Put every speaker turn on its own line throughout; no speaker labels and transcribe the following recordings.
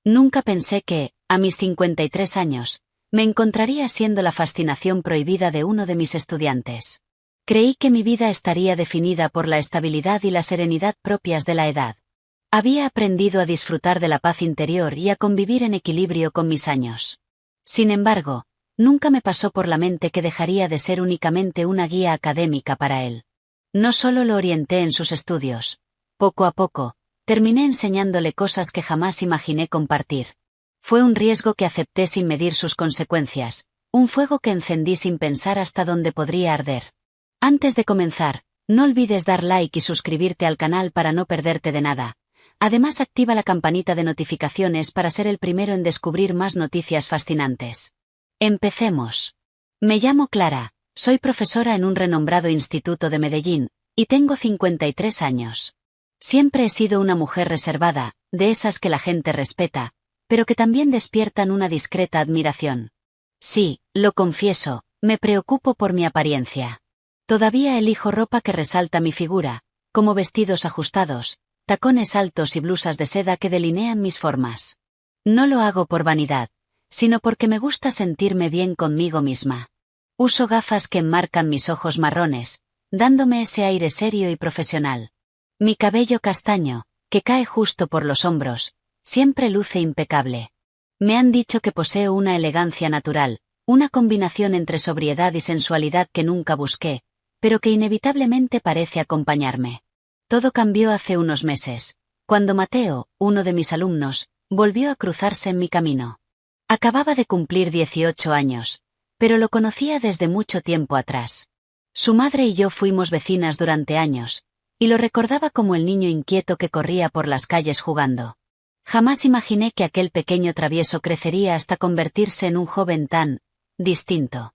Nunca pensé que, a mis 53 años, me encontraría siendo la fascinación prohibida de uno de mis estudiantes. Creí que mi vida estaría definida por la estabilidad y la serenidad propias de la edad. Había aprendido a disfrutar de la paz interior y a convivir en equilibrio con mis años. Sin embargo, nunca me pasó por la mente que dejaría de ser únicamente una guía académica para él. No solo lo orienté en sus estudios. Poco a poco, terminé enseñándole cosas que jamás imaginé compartir. Fue un riesgo que acepté sin medir sus consecuencias, un fuego que encendí sin pensar hasta dónde podría arder. Antes de comenzar, no olvides dar like y suscribirte al canal para no perderte de nada. Además, activa la campanita de notificaciones para ser el primero en descubrir más noticias fascinantes. Empecemos. Me llamo Clara, soy profesora en un renombrado instituto de Medellín, y tengo 53 años. Siempre he sido una mujer reservada, de esas que la gente respeta, pero que también despiertan una discreta admiración. Sí, lo confieso, me preocupo por mi apariencia. Todavía elijo ropa que resalta mi figura, como vestidos ajustados, tacones altos y blusas de seda que delinean mis formas. No lo hago por vanidad, sino porque me gusta sentirme bien conmigo misma. Uso gafas que enmarcan mis ojos marrones, dándome ese aire serio y profesional. Mi cabello castaño, que cae justo por los hombros, siempre luce impecable. Me han dicho que poseo una elegancia natural, una combinación entre sobriedad y sensualidad que nunca busqué, pero que inevitablemente parece acompañarme. Todo cambió hace unos meses, cuando Mateo, uno de mis alumnos, volvió a cruzarse en mi camino. Acababa de cumplir 18 años, pero lo conocía desde mucho tiempo atrás. Su madre y yo fuimos vecinas durante años, y lo recordaba como el niño inquieto que corría por las calles jugando. Jamás imaginé que aquel pequeño travieso crecería hasta convertirse en un joven tan distinto.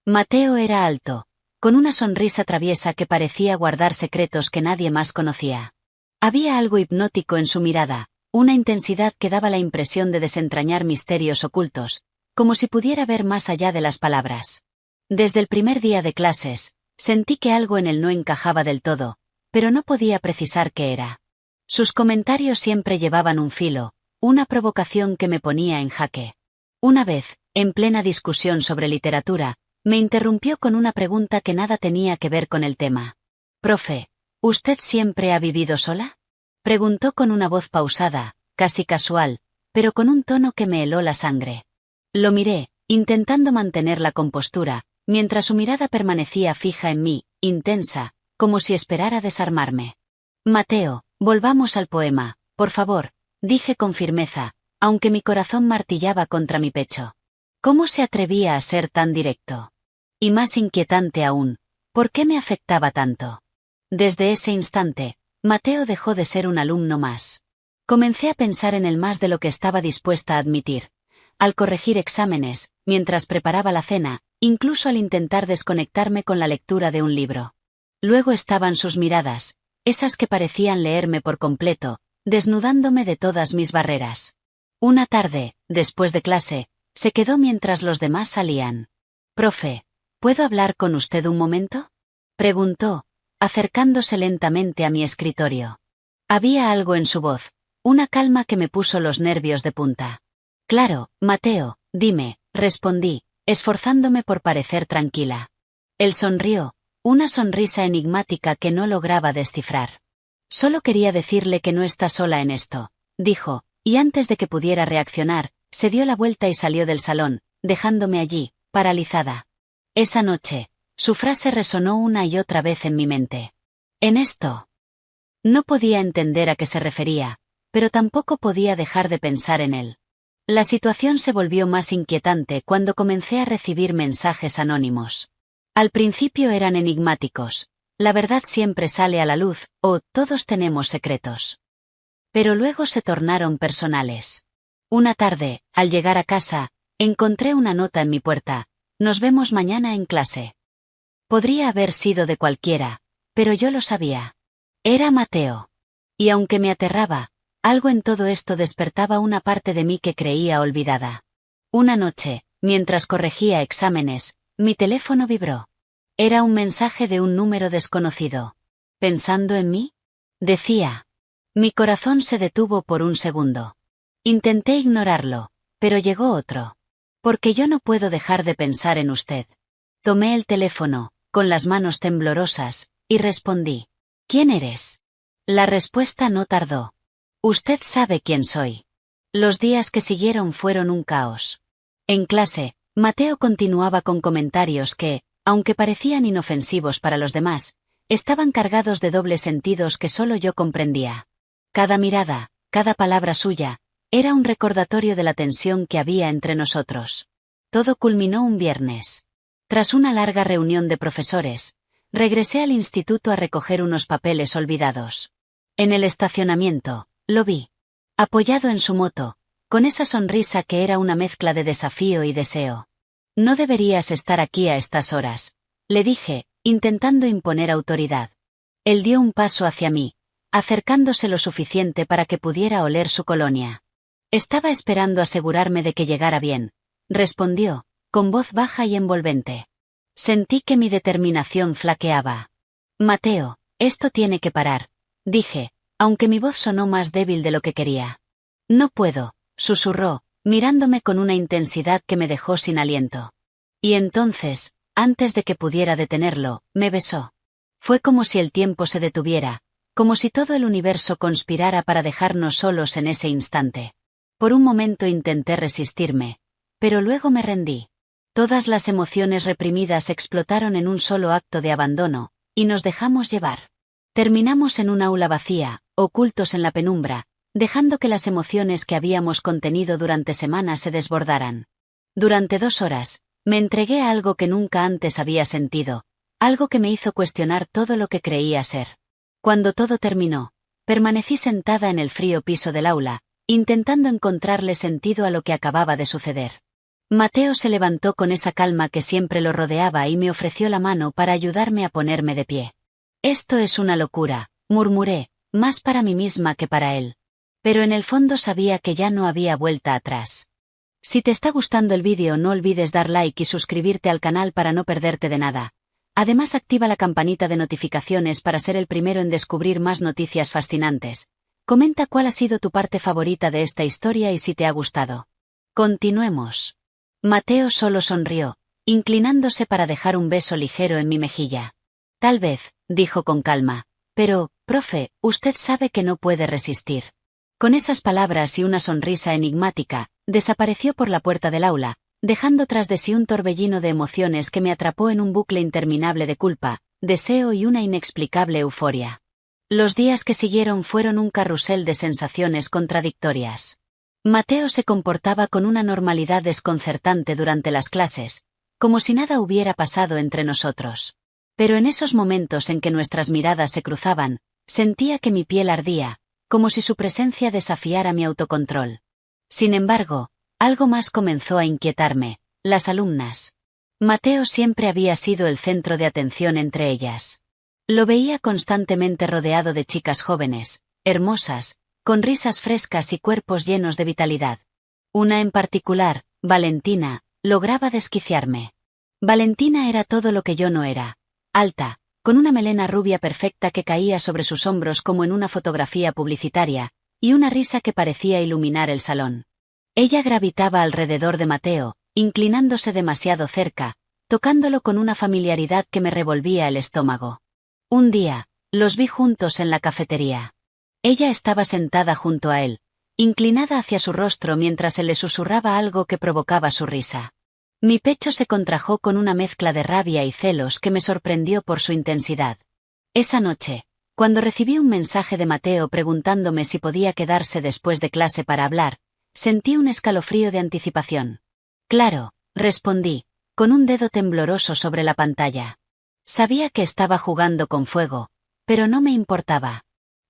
Mateo era alto, con una sonrisa traviesa que parecía guardar secretos que nadie más conocía. Había algo hipnótico en su mirada, una intensidad que daba la impresión de desentrañar misterios ocultos, como si pudiera ver más allá de las palabras. Desde el primer día de clases, sentí que algo en él no encajaba del todo, pero no podía precisar qué era. Sus comentarios siempre llevaban un filo, una provocación que me ponía en jaque. Una vez, en plena discusión sobre literatura, me interrumpió con una pregunta que nada tenía que ver con el tema. «Profe, ¿usted siempre ha vivido sola?», preguntó con una voz pausada, casi casual, pero con un tono que me heló la sangre. Lo miré, intentando mantener la compostura, mientras su mirada permanecía fija en mí, intensa, como si esperara desarmarme. «Mateo, volvamos al poema, por favor», dije con firmeza, aunque mi corazón martillaba contra mi pecho. ¿Cómo se atrevía a ser tan directo? Y más inquietante aún, ¿por qué me afectaba tanto? Desde ese instante, Mateo dejó de ser un alumno más. Comencé a pensar en él más de lo que estaba dispuesta a admitir. Al corregir exámenes, mientras preparaba la cena, incluso al intentar desconectarme con la lectura de un libro. Luego estaban sus miradas, esas que parecían leerme por completo, desnudándome de todas mis barreras. Una tarde, después de clase, se quedó mientras los demás salían. «Profe, ¿puedo hablar con usted un momento?», preguntó, acercándose lentamente a mi escritorio. Había algo en su voz, una calma que me puso los nervios de punta. «Claro, Mateo, dime», respondí, esforzándome por parecer tranquila. Él sonrió, una sonrisa enigmática que no lograba descifrar. «Solo quería decirle que no está sola en esto», dijo, y antes de que pudiera reaccionar, se dio la vuelta y salió del salón, dejándome allí, paralizada. Esa noche, su frase resonó una y otra vez en mi mente. «¿En esto?». No podía entender a qué se refería, pero tampoco podía dejar de pensar en él. La situación se volvió más inquietante cuando comencé a recibir mensajes anónimos. Al principio eran enigmáticos. «La verdad siempre sale a la luz», o «todos tenemos secretos». Pero luego se tornaron personales. Una tarde, al llegar a casa, encontré una nota en mi puerta: «Nos vemos mañana en clase». Podría haber sido de cualquiera, pero yo lo sabía. Era Mateo. Y aunque me aterraba, algo en todo esto despertaba una parte de mí que creía olvidada. Una noche, mientras corregía exámenes, mi teléfono vibró. Era un mensaje de un número desconocido. «¿Pensando en mí?», decía. Mi corazón se detuvo por un segundo. Intenté ignorarlo, pero llegó otro. Porque yo no puedo dejar de pensar en usted. Tomé el teléfono, con las manos temblorosas, y respondí. ¿Quién eres? La respuesta no tardó. Usted sabe quién soy. Los días que siguieron fueron un caos. En clase, Mateo continuaba con comentarios que, aunque parecían inofensivos para los demás, estaban cargados de dobles sentidos que solo yo comprendía. Cada mirada, cada palabra suya, era un recordatorio de la tensión que había entre nosotros. Todo culminó un viernes. Tras una larga reunión de profesores, regresé al instituto a recoger unos papeles olvidados. En el estacionamiento, lo vi. Apoyado en su moto, con esa sonrisa que era una mezcla de desafío y deseo. No deberías estar aquí a estas horas, le dije, intentando imponer autoridad. Él dio un paso hacia mí, acercándose lo suficiente para que pudiera oler su colonia. Estaba esperando asegurarme de que llegara bien, respondió, con voz baja y envolvente. Sentí que mi determinación flaqueaba. Mateo, esto tiene que parar, dije, aunque mi voz sonó más débil de lo que quería. No puedo, susurró, mirándome con una intensidad que me dejó sin aliento. Y entonces, antes de que pudiera detenerlo, me besó. Fue como si el tiempo se detuviera, como si todo el universo conspirara para dejarnos solos en ese instante. Por un momento intenté resistirme, pero luego me rendí. Todas las emociones reprimidas explotaron en un solo acto de abandono, y nos dejamos llevar. Terminamos en un aula vacía, ocultos en la penumbra, dejando que las emociones que habíamos contenido durante semanas se desbordaran. Durante 2 horas, me entregué a algo que nunca antes había sentido, algo que me hizo cuestionar todo lo que creía ser. Cuando todo terminó, permanecí sentada en el frío piso del aula, intentando encontrarle sentido a lo que acababa de suceder. Mateo se levantó con esa calma que siempre lo rodeaba y me ofreció la mano para ayudarme a ponerme de pie. Esto es una locura, murmuré, más para mí misma que para él. Pero en el fondo sabía que ya no había vuelta atrás. Si te está gustando el vídeo no olvides dar like y suscribirte al canal para no perderte de nada. Además activa la campanita de notificaciones para ser el primero en descubrir más noticias fascinantes. Comenta cuál ha sido tu parte favorita de esta historia y si te ha gustado. Continuemos. Mateo solo sonrió, inclinándose para dejar un beso ligero en mi mejilla. Tal vez, dijo con calma, pero, profe, usted sabe que no puede resistir. Con esas palabras y una sonrisa enigmática, desapareció por la puerta del aula, dejando tras de sí un torbellino de emociones que me atrapó en un bucle interminable de culpa, deseo y una inexplicable euforia. Los días que siguieron fueron un carrusel de sensaciones contradictorias. Mateo se comportaba con una normalidad desconcertante durante las clases, como si nada hubiera pasado entre nosotros. Pero en esos momentos en que nuestras miradas se cruzaban, sentía que mi piel ardía, como si su presencia desafiara mi autocontrol. Sin embargo, algo más comenzó a inquietarme: las alumnas. Mateo siempre había sido el centro de atención entre ellas. Lo veía constantemente rodeado de chicas jóvenes, hermosas, con risas frescas y cuerpos llenos de vitalidad. Una en particular, Valentina, lograba desquiciarme. Valentina era todo lo que yo no era. Alta, con una melena rubia perfecta que caía sobre sus hombros como en una fotografía publicitaria, y una risa que parecía iluminar el salón. Ella gravitaba alrededor de Mateo, inclinándose demasiado cerca, tocándolo con una familiaridad que me revolvía el estómago. Un día, los vi juntos en la cafetería. Ella estaba sentada junto a él, inclinada hacia su rostro mientras él le susurraba algo que provocaba su risa. Mi pecho se contrajo con una mezcla de rabia y celos que me sorprendió por su intensidad. Esa noche, cuando recibí un mensaje de Mateo preguntándome si podía quedarse después de clase para hablar, sentí un escalofrío de anticipación. Claro, respondí, con un dedo tembloroso sobre la pantalla. Sabía que estaba jugando con fuego, pero no me importaba.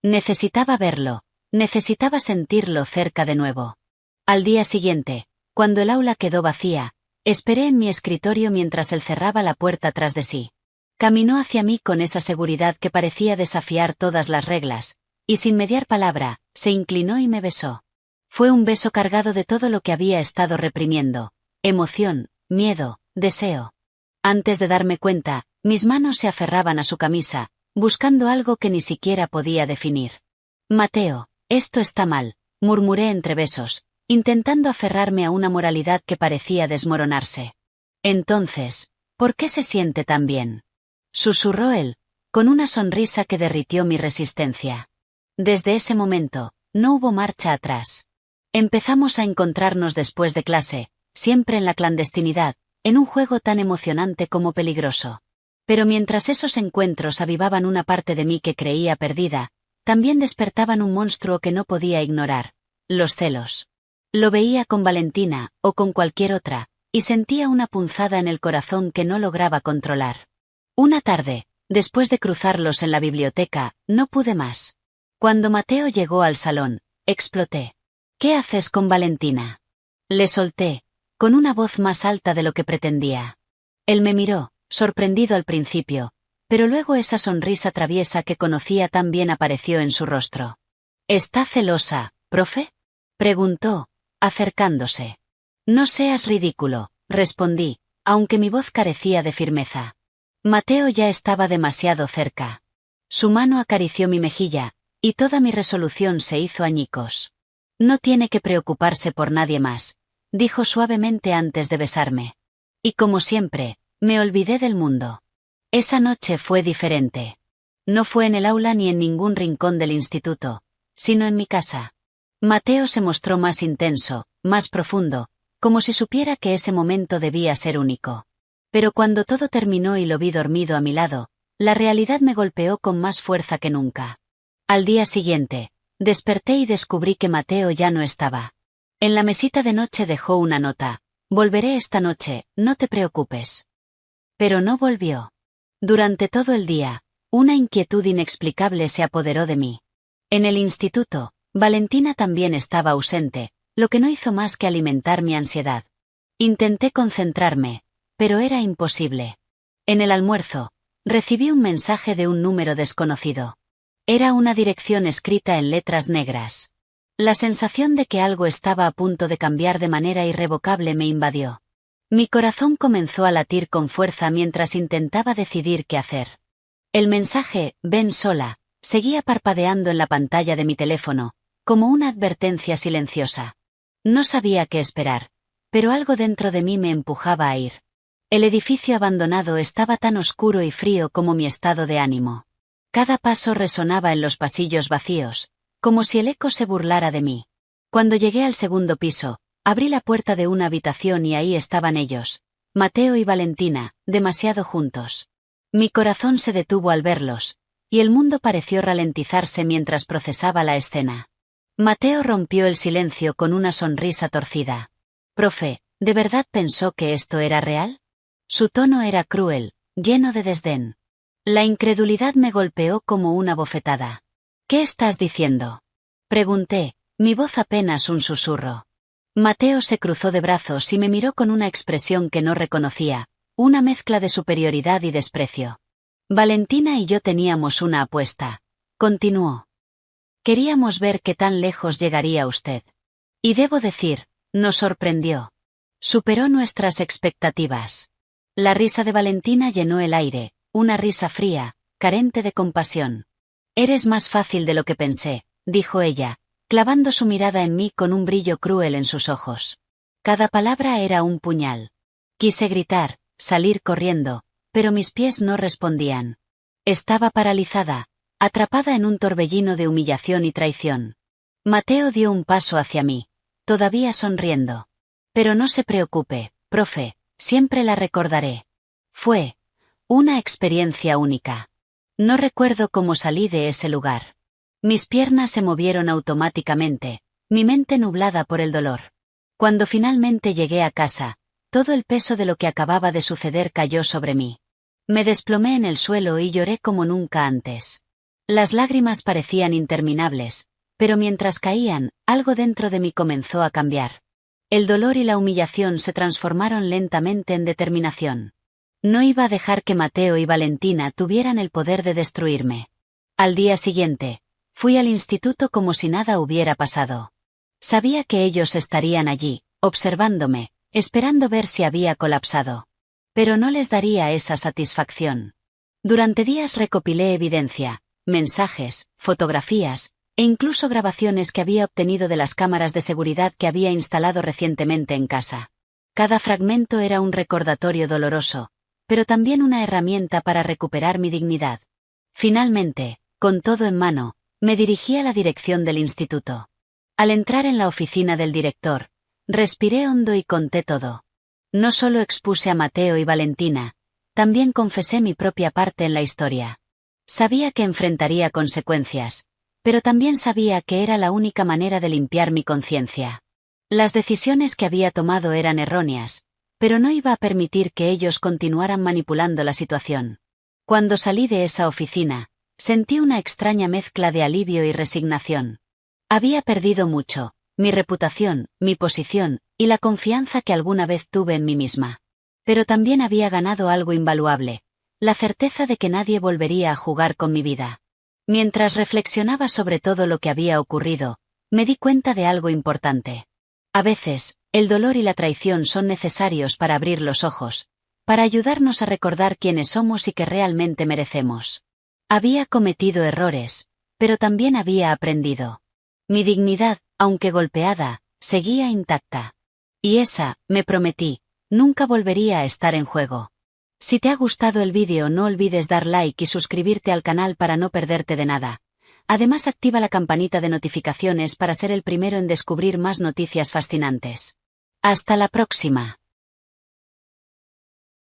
Necesitaba verlo, necesitaba sentirlo cerca de nuevo. Al día siguiente, cuando el aula quedó vacía, esperé en mi escritorio mientras él cerraba la puerta tras de sí. Caminó hacia mí con esa seguridad que parecía desafiar todas las reglas, y sin mediar palabra, se inclinó y me besó. Fue un beso cargado de todo lo que había estado reprimiendo: emoción, miedo, deseo. Antes de darme cuenta, mis manos se aferraban a su camisa, buscando algo que ni siquiera podía definir. Mateo, esto está mal, murmuré entre besos, intentando aferrarme a una moralidad que parecía desmoronarse. Entonces, ¿por qué se siente tan bien? Susurró él, con una sonrisa que derritió mi resistencia. Desde ese momento, no hubo marcha atrás. Empezamos a encontrarnos después de clase, siempre en la clandestinidad, en un juego tan emocionante como peligroso. Pero mientras esos encuentros avivaban una parte de mí que creía perdida, también despertaban un monstruo que no podía ignorar: los celos. Lo veía con Valentina, o con cualquier otra, y sentía una punzada en el corazón que no lograba controlar. Una tarde, después de cruzarlos en la biblioteca, no pude más. Cuando Mateo llegó al salón, exploté. ¿Qué haces con Valentina? Le solté, con una voz más alta de lo que pretendía. Él me miró, sorprendido al principio, pero luego esa sonrisa traviesa que conocía tan bien apareció en su rostro. ¿Está celosa, profe?, preguntó, acercándose. No seas ridículo, respondí, aunque mi voz carecía de firmeza. Mateo ya estaba demasiado cerca. Su mano acarició mi mejilla, y toda mi resolución se hizo añicos. No tiene que preocuparse por nadie más, dijo suavemente antes de besarme. Y como siempre, me olvidé del mundo. Esa noche fue diferente. No fue en el aula ni en ningún rincón del instituto, sino en mi casa. Mateo se mostró más intenso, más profundo, como si supiera que ese momento debía ser único. Pero cuando todo terminó y lo vi dormido a mi lado, la realidad me golpeó con más fuerza que nunca. Al día siguiente, desperté y descubrí que Mateo ya no estaba. En la mesita de noche dejó una nota: volveré esta noche, no te preocupes. Pero no volvió. Durante todo el día, una inquietud inexplicable se apoderó de mí. En el instituto, Valentina también estaba ausente, lo que no hizo más que alimentar mi ansiedad. Intenté concentrarme, pero era imposible. En el almuerzo, recibí un mensaje de un número desconocido. Era una dirección escrita en letras negras. La sensación de que algo estaba a punto de cambiar de manera irrevocable me invadió. Mi corazón comenzó a latir con fuerza mientras intentaba decidir qué hacer. El mensaje, ven sola, seguía parpadeando en la pantalla de mi teléfono, como una advertencia silenciosa. No sabía qué esperar, pero algo dentro de mí me empujaba a ir. El edificio abandonado estaba tan oscuro y frío como mi estado de ánimo. Cada paso resonaba en los pasillos vacíos, como si el eco se burlara de mí. Cuando llegué al segundo piso, abrí la puerta de una habitación y ahí estaban ellos, Mateo y Valentina, demasiado juntos. Mi corazón se detuvo al verlos, y el mundo pareció ralentizarse mientras procesaba la escena. Mateo rompió el silencio con una sonrisa torcida. Profe, ¿de verdad pensó que esto era real? Su tono era cruel, lleno de desdén. La incredulidad me golpeó como una bofetada. ¿Qué estás diciendo?, pregunté, mi voz apenas un susurro. Mateo se cruzó de brazos y me miró con una expresión que no reconocía, una mezcla de superioridad y desprecio. Valentina y yo teníamos una apuesta, continuó. Queríamos ver qué tan lejos llegaría usted. Y debo decir, nos sorprendió. Superó nuestras expectativas. La risa de Valentina llenó el aire, una risa fría, carente de compasión. Eres más fácil de lo que pensé, dijo ella, clavando su mirada en mí con un brillo cruel en sus ojos. Cada palabra era un puñal. Quise gritar, salir corriendo, pero mis pies no respondían. Estaba paralizada, atrapada en un torbellino de humillación y traición. Mateo dio un paso hacia mí, todavía sonriendo. Pero no se preocupe, profe, siempre la recordaré. Fue una experiencia única. No recuerdo cómo salí de ese lugar. Mis piernas se movieron automáticamente, mi mente nublada por el dolor. Cuando finalmente llegué a casa, todo el peso de lo que acababa de suceder cayó sobre mí. Me desplomé en el suelo y lloré como nunca antes. Las lágrimas parecían interminables, pero mientras caían, algo dentro de mí comenzó a cambiar. El dolor y la humillación se transformaron lentamente en determinación. No iba a dejar que Mateo y Valentina tuvieran el poder de destruirme. Al día siguiente, fui al instituto como si nada hubiera pasado. Sabía que ellos estarían allí, observándome, esperando ver si había colapsado. Pero no les daría esa satisfacción. Durante días recopilé evidencia, mensajes, fotografías, e incluso grabaciones que había obtenido de las cámaras de seguridad que había instalado recientemente en casa. Cada fragmento era un recordatorio doloroso, pero también una herramienta para recuperar mi dignidad. Finalmente, con todo en mano, me dirigí a la dirección del instituto. Al entrar en la oficina del director, respiré hondo y conté todo. No solo expuse a Mateo y Valentina, también confesé mi propia parte en la historia. Sabía que enfrentaría consecuencias, pero también sabía que era la única manera de limpiar mi conciencia. Las decisiones que había tomado eran erróneas, pero no iba a permitir que ellos continuaran manipulando la situación. Cuando salí de esa oficina, sentí una extraña mezcla de alivio y resignación. Había perdido mucho, mi reputación, mi posición, y la confianza que alguna vez tuve en mí misma. Pero también había ganado algo invaluable, la certeza de que nadie volvería a jugar con mi vida. Mientras reflexionaba sobre todo lo que había ocurrido, me di cuenta de algo importante. A veces, el dolor y la traición son necesarios para abrir los ojos, para ayudarnos a recordar quiénes somos y qué realmente merecemos. Había cometido errores, pero también había aprendido. Mi dignidad, aunque golpeada, seguía intacta. Y esa, me prometí, nunca volvería a estar en juego. Si te ha gustado el vídeo, no olvides dar like y suscribirte al canal para no perderte de nada. Además, activa la campanita de notificaciones para ser el primero en descubrir más noticias fascinantes. Hasta la próxima.